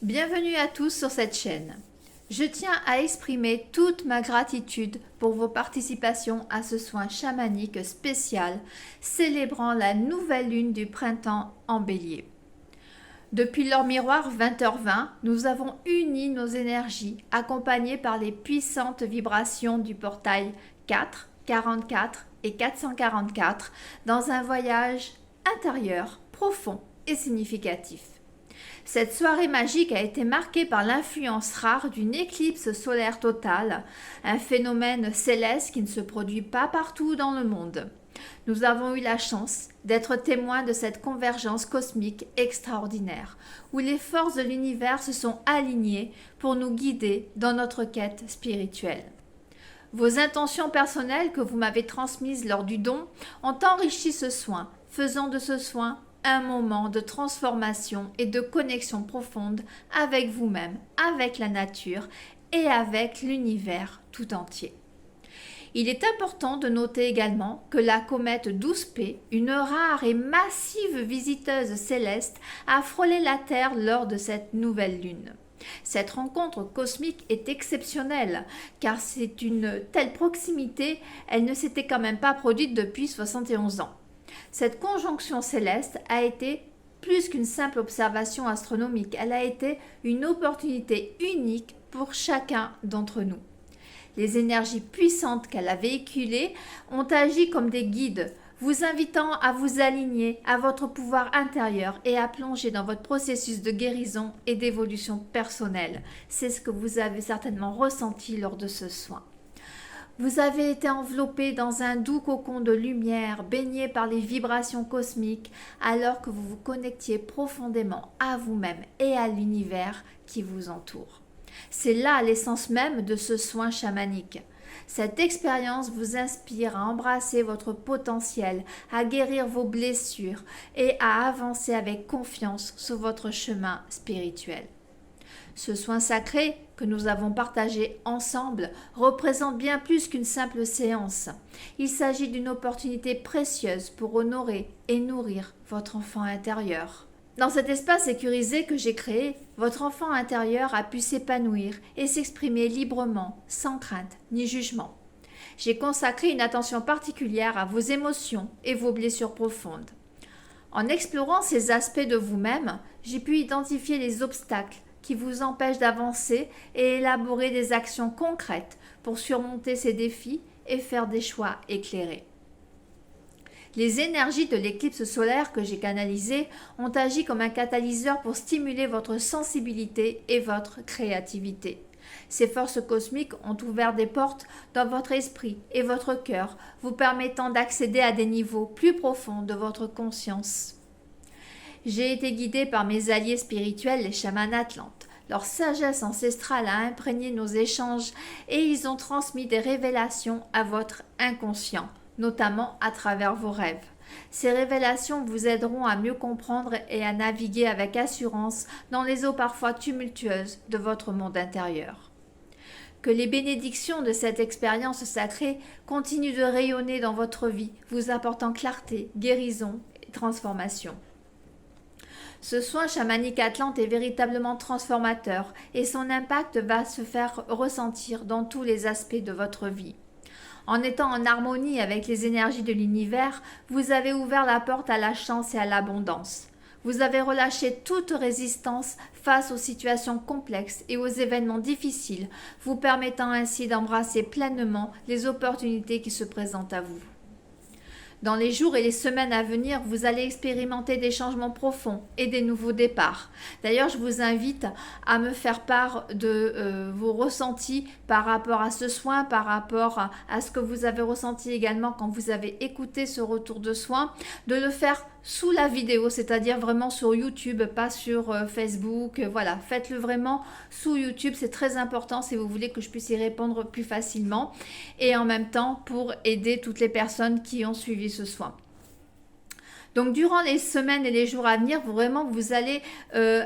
Bienvenue à tous sur cette chaîne. Je tiens à exprimer toute ma gratitude pour vos participations à ce soin chamanique spécial célébrant la nouvelle lune du printemps en Bélier. Depuis l'heure miroir 20h20, nous avons uni nos énergies accompagnées par les puissantes vibrations du portail 4, 44 et 444 dans un voyage intérieur, profond et significatif. Cette soirée magique a été marquée par l'influence rare d'une éclipse solaire totale, un phénomène céleste qui ne se produit pas partout dans le monde. Nous avons eu la chance d'être témoins de cette convergence cosmique extraordinaire, où les forces de l'univers se sont alignées pour nous guider dans notre quête spirituelle. Vos intentions personnelles que vous m'avez transmises lors du don ont enrichi ce soin, faisant de ce soin un moment de transformation et de connexion profonde avec vous-même, avec la nature et avec l'univers tout entier. Il est important de noter également que la comète 12P, une rare et massive visiteuse céleste, a frôlé la Terre lors de cette nouvelle lune. Cette rencontre cosmique est exceptionnelle, car c'est une telle proximité, elle ne s'était quand même pas produite depuis 71 ans. Cette conjonction céleste a été plus qu'une simple observation astronomique, elle a été une opportunité unique pour chacun d'entre nous. Les énergies puissantes qu'elle a véhiculées ont agi comme des guides, vous invitant à vous aligner à votre pouvoir intérieur et à plonger dans votre processus de guérison et d'évolution personnelle. C'est ce que vous avez certainement ressenti lors de ce soin. Vous avez été enveloppé dans un doux cocon de lumière, baigné par les vibrations cosmiques, alors que vous vous connectiez profondément à vous-même et à l'univers qui vous entoure. C'est là l'essence même de ce soin chamanique. Cette expérience vous inspire à embrasser votre potentiel, à guérir vos blessures et à avancer avec confiance sur votre chemin spirituel. Ce soin sacré que nous avons partagé ensemble représente bien plus qu'une simple séance. Il s'agit d'une opportunité précieuse pour honorer et nourrir votre enfant intérieur. Dans cet espace sécurisé que j'ai créé, votre enfant intérieur a pu s'épanouir et s'exprimer librement, sans crainte ni jugement. J'ai consacré une attention particulière à vos émotions et vos blessures profondes. En explorant ces aspects de vous-même, j'ai pu identifier les obstacles qui vous empêchent d'avancer et élaborer des actions concrètes pour surmonter ces défis et faire des choix éclairés. Les énergies de l'éclipse solaire que j'ai canalisée ont agi comme un catalyseur pour stimuler votre sensibilité et votre créativité. Ces forces cosmiques ont ouvert des portes dans votre esprit et votre cœur, vous permettant d'accéder à des niveaux plus profonds de votre conscience. J'ai été guidée par mes alliés spirituels, les chamans atlantes. Leur sagesse ancestrale a imprégné nos échanges et ils ont transmis des révélations à votre inconscient, notamment à travers vos rêves. Ces révélations vous aideront à mieux comprendre et à naviguer avec assurance dans les eaux parfois tumultueuses de votre monde intérieur. Que les bénédictions de cette expérience sacrée continuent de rayonner dans votre vie, vous apportant clarté, guérison et transformation. Ce soin chamanique atlante est véritablement transformateur et son impact va se faire ressentir dans tous les aspects de votre vie. En étant en harmonie avec les énergies de l'univers, vous avez ouvert la porte à la chance et à l'abondance. Vous avez relâché toute résistance face aux situations complexes et aux événements difficiles, vous permettant ainsi d'embrasser pleinement les opportunités qui se présentent à vous. Dans les jours et les semaines à venir, vous allez expérimenter des changements profonds et des nouveaux départs. D'ailleurs, je vous invite à me faire part de vos ressentis par rapport à ce soin, par rapport à ce que vous avez ressenti également quand vous avez écouté ce retour de soin, de le faire sous la vidéo, c'est-à-dire vraiment sur YouTube, pas sur Facebook. Voilà, faites-le vraiment sous YouTube, c'est très important si vous voulez que je puisse y répondre plus facilement et en même temps pour aider toutes les personnes qui ont suivi ce soin. Donc durant les semaines et les jours à venir, vous allez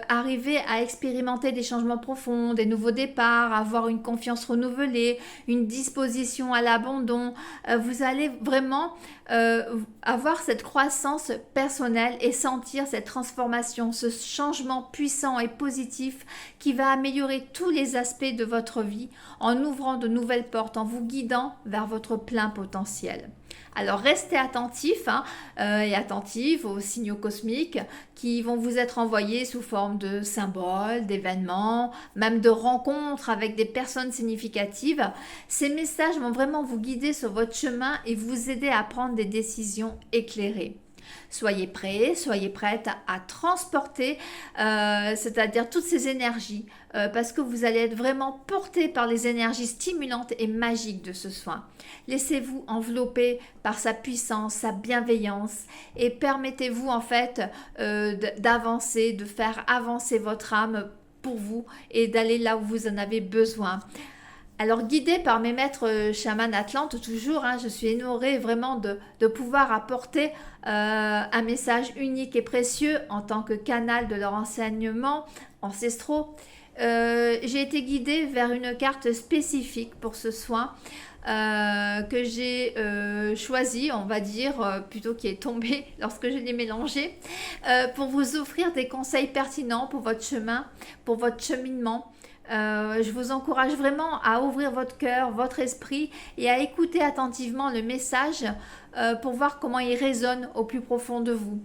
arriver à expérimenter des changements profonds, des nouveaux départs, avoir une confiance renouvelée, une disposition à l'abandon. Vous allez vraiment avoir cette croissance personnelle et sentir cette transformation, ce changement puissant et positif qui va améliorer tous les aspects de votre vie en ouvrant de nouvelles portes, en vous guidant vers votre plein potentiel. Alors restez attentifs et attentives aux signaux cosmiques qui vont vous être envoyés sous forme de symboles, d'événements, même de rencontres avec des personnes significatives. Ces messages vont vraiment vous guider sur votre chemin et vous aider à prendre des décisions éclairées. Soyez prêts, soyez prêtes à transporter, c'est-à-dire toutes ces énergies, parce que vous allez être vraiment portés par les énergies stimulantes et magiques de ce soin. Laissez-vous envelopper par sa puissance, sa bienveillance et permettez-vous en fait d'avancer, de faire avancer votre âme pour vous et d'aller là où vous en avez besoin. Alors guidée par mes maîtres chamans atlantes, toujours, je suis honorée vraiment de pouvoir apporter un message unique et précieux en tant que canal de leur enseignement ancestraux. J'ai été guidée vers une carte spécifique pour ce soin que j'ai choisi, on va dire, plutôt qui est tombée lorsque je l'ai mélangé, pour vous offrir des conseils pertinents pour votre chemin, pour votre cheminement. Je vous encourage vraiment à ouvrir votre cœur, votre esprit et à écouter attentivement le message pour voir comment il résonne au plus profond de vous.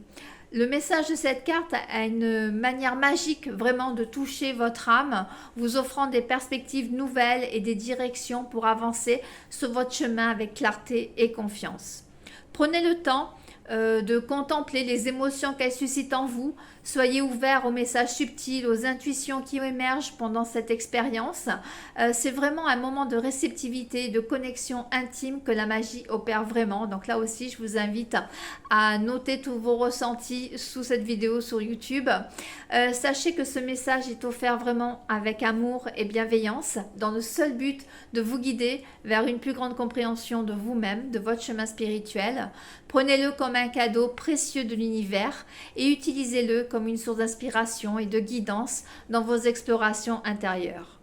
Le message de cette carte a une manière magique vraiment de toucher votre âme, vous offrant des perspectives nouvelles et des directions pour avancer sur votre chemin avec clarté et confiance. Prenez le temps de contempler les émotions qu'elle suscite en vous. Soyez ouverts aux messages subtils, aux intuitions qui émergent pendant cette expérience. C'est vraiment un moment de réceptivité, de connexion intime que la magie opère vraiment. Donc là aussi, je vous invite à noter tous vos ressentis sous cette vidéo sur YouTube. Sachez que ce message est offert vraiment avec amour et bienveillance, dans le seul but de vous guider vers une plus grande compréhension de vous-même, de votre chemin spirituel. Prenez-le comme un cadeau précieux de l'univers et utilisez-le comme une source d'inspiration et de guidance dans vos explorations intérieures.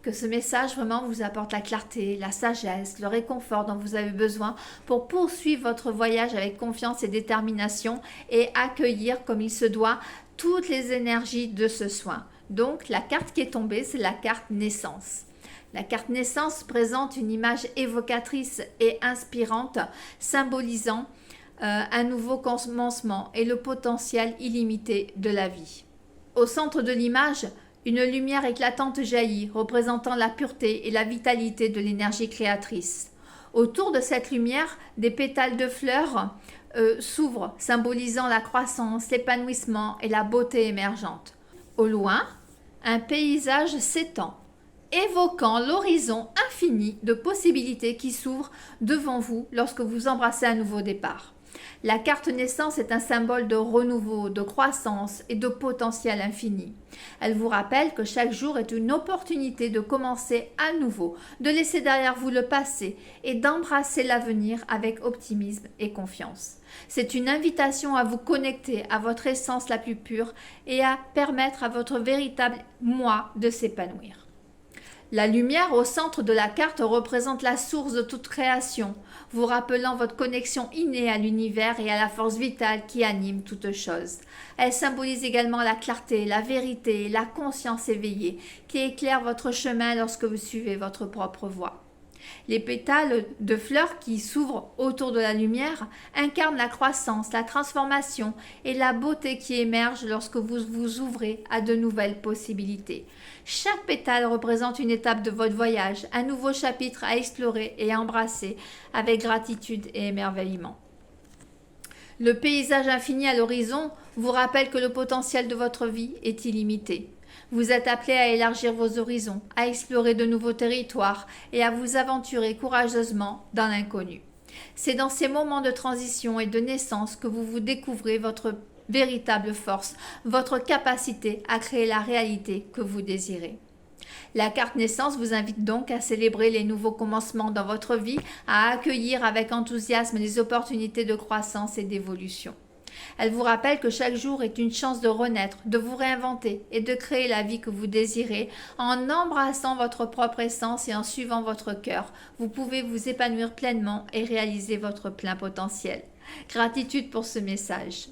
Que ce message vraiment vous apporte la clarté, la sagesse, le réconfort dont vous avez besoin pour poursuivre votre voyage avec confiance et détermination et accueillir comme il se doit toutes les énergies de ce soin. Donc la carte qui est tombée, c'est la carte naissance. La carte naissance présente une image évocatrice et inspirante, symbolisant un nouveau commencement et le potentiel illimité de la vie. Au centre de l'image, une lumière éclatante jaillit, représentant la pureté et la vitalité de l'énergie créatrice. Autour de cette lumière, des pétales de fleurs s'ouvrent, symbolisant la croissance, l'épanouissement et la beauté émergente. Au loin, un paysage s'étend, évoquant l'horizon infini de possibilités qui s'ouvrent devant vous lorsque vous embrassez un nouveau départ. La carte naissance est un symbole de renouveau, de croissance et de potentiel infini. Elle vous rappelle que chaque jour est une opportunité de commencer à nouveau, de laisser derrière vous le passé et d'embrasser l'avenir avec optimisme et confiance. C'est une invitation à vous connecter à votre essence la plus pure et à permettre à votre véritable moi de s'épanouir. La lumière au centre de la carte représente la source de toute création, vous rappelant votre connexion innée à l'univers et à la force vitale qui anime toute chose. Elle symbolise également la clarté, la vérité et la conscience éveillée qui éclaire votre chemin lorsque vous suivez votre propre voie. Les pétales de fleurs qui s'ouvrent autour de la lumière incarnent la croissance, la transformation et la beauté qui émerge lorsque vous vous ouvrez à de nouvelles possibilités. Chaque pétale représente une étape de votre voyage, un nouveau chapitre à explorer et à embrasser avec gratitude et émerveillement. Le paysage infini à l'horizon vous rappelle que le potentiel de votre vie est illimité. Vous êtes appelé à élargir vos horizons, à explorer de nouveaux territoires et à vous aventurer courageusement dans l'inconnu. C'est dans ces moments de transition et de naissance que vous vous découvrez votre véritable force, votre capacité à créer la réalité que vous désirez. La carte naissance vous invite donc à célébrer les nouveaux commencements dans votre vie, à accueillir avec enthousiasme les opportunités de croissance et d'évolution. Elle vous rappelle que chaque jour est une chance de renaître, de vous réinventer et de créer la vie que vous désirez en embrassant votre propre essence et en suivant votre cœur. Vous pouvez vous épanouir pleinement et réaliser votre plein potentiel. Gratitude pour ce message.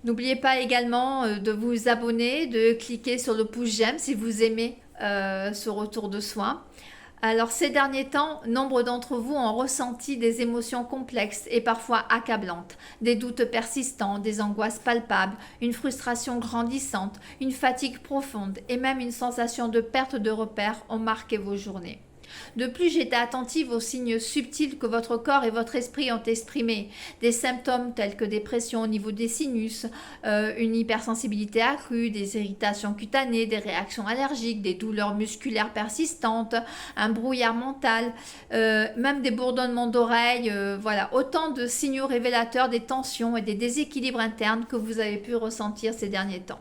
N'oubliez pas également de vous abonner, de cliquer sur le pouce j'aime si vous aimez ce retour de soins. Alors ces derniers temps, nombre d'entre vous ont ressenti des émotions complexes et parfois accablantes, des doutes persistants, des angoisses palpables, une frustration grandissante, une fatigue profonde et même une sensation de perte de repères ont marqué vos journées. De plus, j'étais attentive aux signes subtils que votre corps et votre esprit ont exprimés. Des symptômes tels que des pressions au niveau des sinus, une hypersensibilité accrue, des irritations cutanées, des réactions allergiques, des douleurs musculaires persistantes, un brouillard mental, même des bourdonnements d'oreilles. Voilà, autant de signaux révélateurs des tensions et des déséquilibres internes que vous avez pu ressentir ces derniers temps.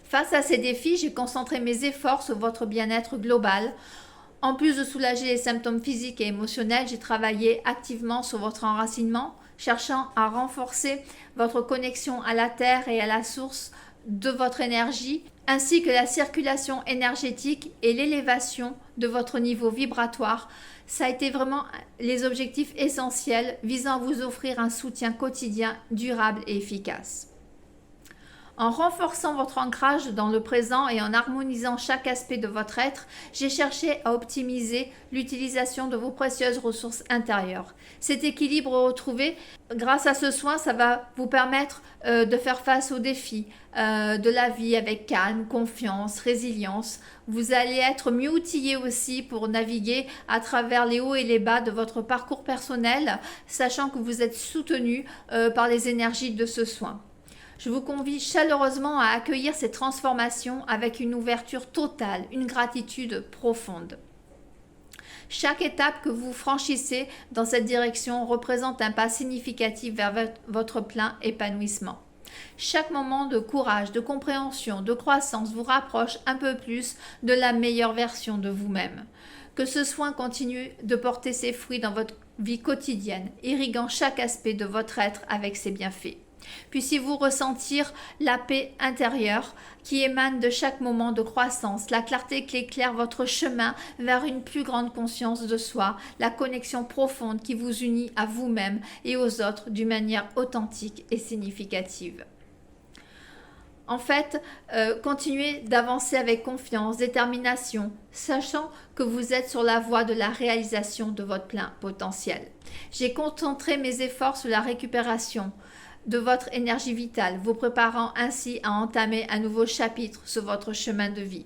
Face à ces défis, j'ai concentré mes efforts sur votre bien-être global. En plus de soulager les symptômes physiques et émotionnels, j'ai travaillé activement sur votre enracinement, cherchant à renforcer votre connexion à la terre et à la source de votre énergie, ainsi que la circulation énergétique et l'élévation de votre niveau vibratoire. Ça a été vraiment les objectifs essentiels visant à vous offrir un soutien quotidien durable et efficace. En renforçant votre ancrage dans le présent et en harmonisant chaque aspect de votre être, j'ai cherché à optimiser l'utilisation de vos précieuses ressources intérieures. Cet équilibre retrouvé, grâce à ce soin, ça va vous permettre de faire face aux défis de la vie avec calme, confiance, résilience. Vous allez être mieux outillé aussi pour naviguer à travers les hauts et les bas de votre parcours personnel, sachant que vous êtes soutenu par les énergies de ce soin. Je vous convie chaleureusement à accueillir ces transformations avec une ouverture totale, une gratitude profonde. Chaque étape que vous franchissez dans cette direction représente un pas significatif vers votre plein épanouissement. Chaque moment de courage, de compréhension, de croissance vous rapproche un peu plus de la meilleure version de vous-même. Que ce soin continue de porter ses fruits dans votre vie quotidienne, irriguant chaque aspect de votre être avec ses bienfaits. Puissiez-vous ressentir la paix intérieure qui émane de chaque moment de croissance, la clarté qui éclaire votre chemin vers une plus grande conscience de soi, la connexion profonde qui vous unit à vous-même et aux autres d'une manière authentique et significative. En fait, continuez d'avancer avec confiance, détermination, sachant que vous êtes sur la voie de la réalisation de votre plein potentiel. J'ai concentré mes efforts sur la récupération de votre énergie vitale, vous préparant ainsi à entamer un nouveau chapitre sur votre chemin de vie.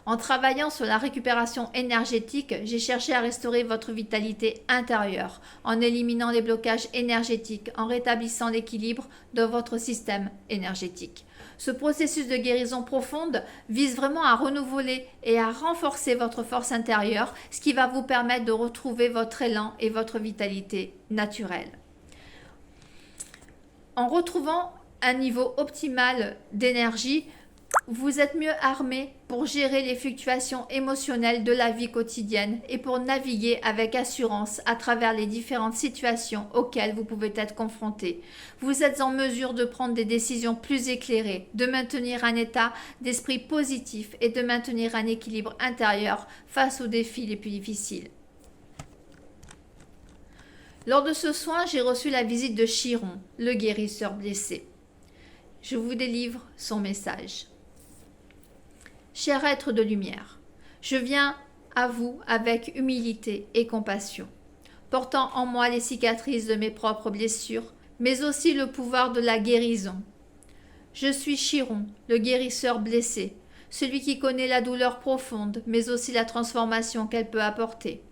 En travaillant sur la récupération énergétique, j'ai cherché à restaurer votre vitalité intérieure, en éliminant les blocages énergétiques, en rétablissant l'équilibre de votre système énergétique. Ce processus de guérison profonde vise vraiment à renouveler et à renforcer votre force intérieure, ce qui va vous permettre de retrouver votre élan et votre vitalité naturelle. En retrouvant un niveau optimal d'énergie, vous êtes mieux armé pour gérer les fluctuations émotionnelles de la vie quotidienne et pour naviguer avec assurance à travers les différentes situations auxquelles vous pouvez être confronté. Vous êtes en mesure de prendre des décisions plus éclairées, de maintenir un état d'esprit positif et de maintenir un équilibre intérieur face aux défis les plus difficiles. Lors de ce soin, j'ai reçu la visite de Chiron, le guérisseur blessé. Je vous délivre son message. Cher être de lumière, je viens à vous avec humilité et compassion, portant en moi les cicatrices de mes propres blessures, mais aussi le pouvoir de la guérison. Je suis Chiron, le guérisseur blessé, celui qui connaît la douleur profonde, mais aussi la transformation qu'elle peut apporter.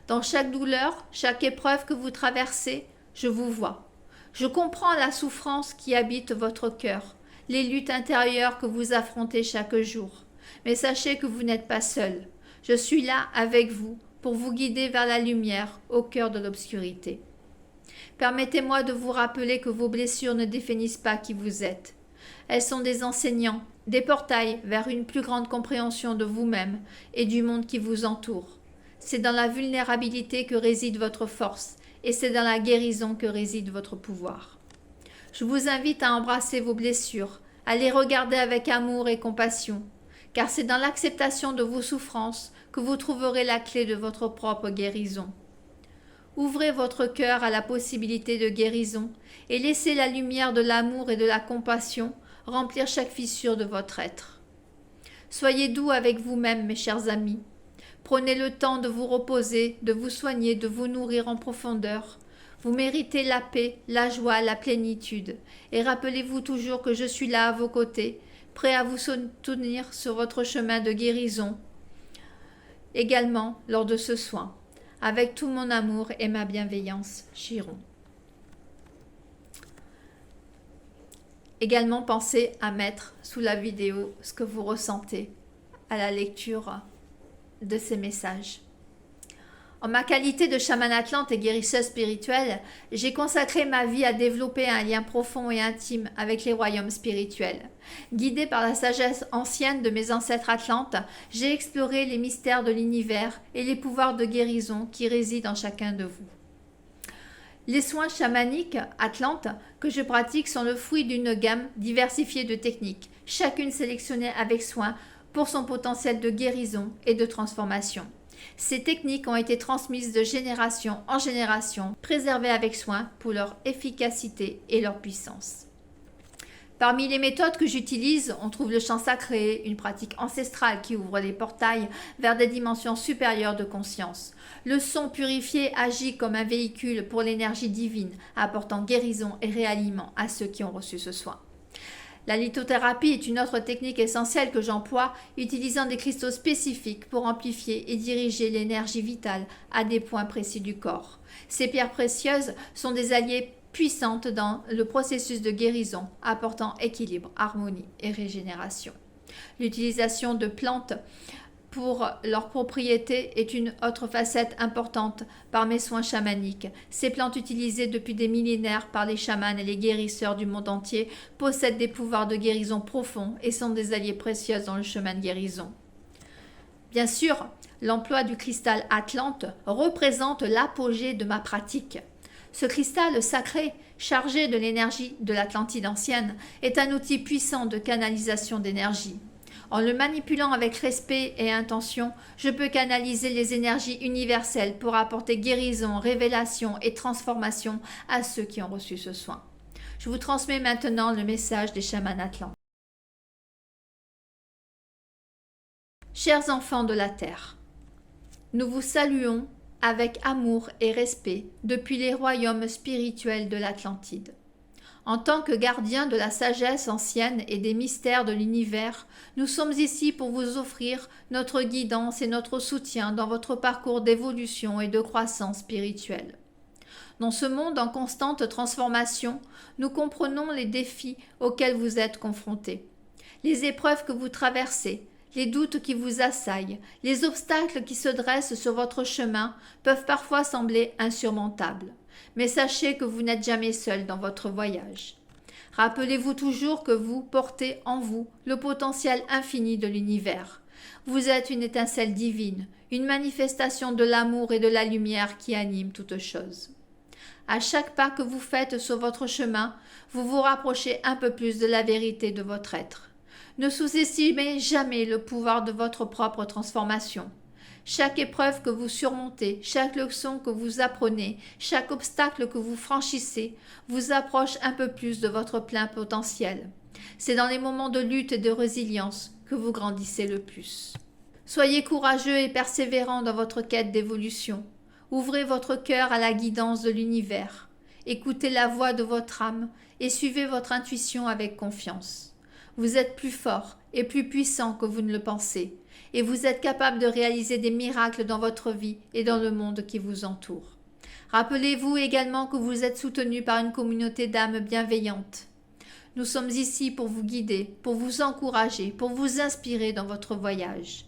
Dans chaque douleur, chaque épreuve que vous traversez, je vous vois. Je comprends la souffrance qui habite votre cœur, les luttes intérieures que vous affrontez chaque jour. Mais sachez que vous n'êtes pas seul. Je suis là avec vous pour vous guider vers la lumière au cœur de l'obscurité. Permettez-moi de vous rappeler que vos blessures ne définissent pas qui vous êtes. Elles sont des enseignants, des portails vers une plus grande compréhension de vous-même et du monde qui vous entoure. C'est dans la vulnérabilité que réside votre force, et c'est dans la guérison que réside votre pouvoir. Je vous invite à embrasser vos blessures, à les regarder avec amour et compassion, car c'est dans l'acceptation de vos souffrances que vous trouverez la clé de votre propre guérison. Ouvrez votre cœur à la possibilité de guérison et laissez la lumière de l'amour et de la compassion remplir chaque fissure de votre être. Soyez doux avec vous-même, mes chers amis. Prenez le temps de vous reposer, de vous soigner, de vous nourrir en profondeur. Vous méritez la paix, la joie, la plénitude. Et rappelez-vous toujours que je suis là à vos côtés, prêt à vous soutenir sur votre chemin de guérison, également lors de ce soin. Avec tout mon amour et ma bienveillance, Chiron. Également, pensez à mettre sous la vidéo ce que vous ressentez à la lecture de ces messages. En ma qualité de chamane atlante et guérisseuse spirituelle, j'ai consacré ma vie à développer un lien profond et intime avec les royaumes spirituels. Guidée par la sagesse ancienne de mes ancêtres atlantes, j'ai exploré les mystères de l'univers et les pouvoirs de guérison qui résident en chacun de vous. Les soins chamaniques atlantes que je pratique sont le fruit d'une gamme diversifiée de techniques, chacune sélectionnée avec soin pour son potentiel de guérison et de transformation. Ces techniques ont été transmises de génération en génération, préservées avec soin pour leur efficacité et leur puissance. Parmi les méthodes que j'utilise, on trouve le chant sacré, une pratique ancestrale qui ouvre les portails vers des dimensions supérieures de conscience. Le son purifié agit comme un véhicule pour l'énergie divine, apportant guérison et réalignement à ceux qui ont reçu ce soin. La lithothérapie est une autre technique essentielle que j'emploie, utilisant des cristaux spécifiques pour amplifier et diriger l'énergie vitale à des points précis du corps. Ces pierres précieuses sont des alliés puissantes dans le processus de guérison, apportant équilibre, harmonie et régénération. L'utilisation de plantes pour leurs propriétés est une autre facette importante par mes soins chamaniques. Ces plantes utilisées depuis des millénaires par les chamans et les guérisseurs du monde entier possèdent des pouvoirs de guérison profonds et sont des alliés précieux dans le chemin de guérison. Bien sûr, l'emploi du cristal Atlante représente l'apogée de ma pratique. Ce cristal sacré, chargé de l'énergie de l'Atlantide ancienne, est un outil puissant de canalisation d'énergie. En le manipulant avec respect et intention, je peux canaliser les énergies universelles pour apporter guérison, révélation et transformation à ceux qui ont reçu ce soin. Je vous transmets maintenant le message des chamans atlantes. Chers enfants de la Terre, nous vous saluons avec amour et respect depuis les royaumes spirituels de l'Atlantide. En tant que gardiens de la sagesse ancienne et des mystères de l'univers, nous sommes ici pour vous offrir notre guidance et notre soutien dans votre parcours d'évolution et de croissance spirituelle. Dans ce monde en constante transformation, nous comprenons les défis auxquels vous êtes confrontés, les épreuves que vous traversez, les doutes qui vous assaillent, les obstacles qui se dressent sur votre chemin peuvent parfois sembler insurmontables. Mais sachez que vous n'êtes jamais seul dans votre voyage. Rappelez-vous toujours que vous portez en vous le potentiel infini de l'univers. Vous êtes une étincelle divine, une manifestation de l'amour et de la lumière qui anime toute chose. À chaque pas que vous faites sur votre chemin, vous vous rapprochez un peu plus de la vérité de votre être. Ne sous-estimez jamais le pouvoir de votre propre transformation. Chaque épreuve que vous surmontez, chaque leçon que vous apprenez, chaque obstacle que vous franchissez vous approche un peu plus de votre plein potentiel. C'est dans les moments de lutte et de résilience que vous grandissez le plus. Soyez courageux et persévérants dans votre quête d'évolution. Ouvrez votre cœur à la guidance de l'univers. Écoutez la voix de votre âme et suivez votre intuition avec confiance. Vous êtes plus fort et plus puissant que vous ne le pensez. Et vous êtes capable de réaliser des miracles dans votre vie et dans le monde qui vous entoure. Rappelez-vous également que vous êtes soutenu par une communauté d'âmes bienveillantes. Nous sommes ici pour vous guider, pour vous encourager, pour vous inspirer dans votre voyage.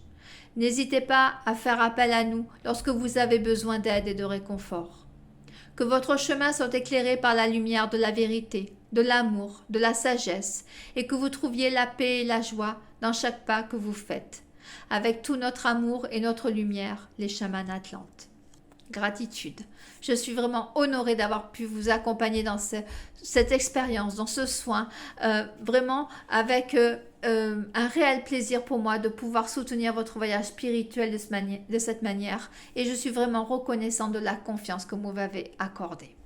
N'hésitez pas à faire appel à nous lorsque vous avez besoin d'aide et de réconfort. Que votre chemin soit éclairé par la lumière de la vérité, de l'amour, de la sagesse, et que vous trouviez la paix et la joie dans chaque pas que vous faites. Avec tout notre amour et notre lumière, les chamans atlantes. gratitude. Je suis vraiment honorée d'avoir pu vous accompagner dans cette expérience, dans ce soin, vraiment avec un réel plaisir pour moi de pouvoir soutenir votre voyage spirituel de cette manière. Et je suis vraiment reconnaissante de la confiance que vous m'avez accordée.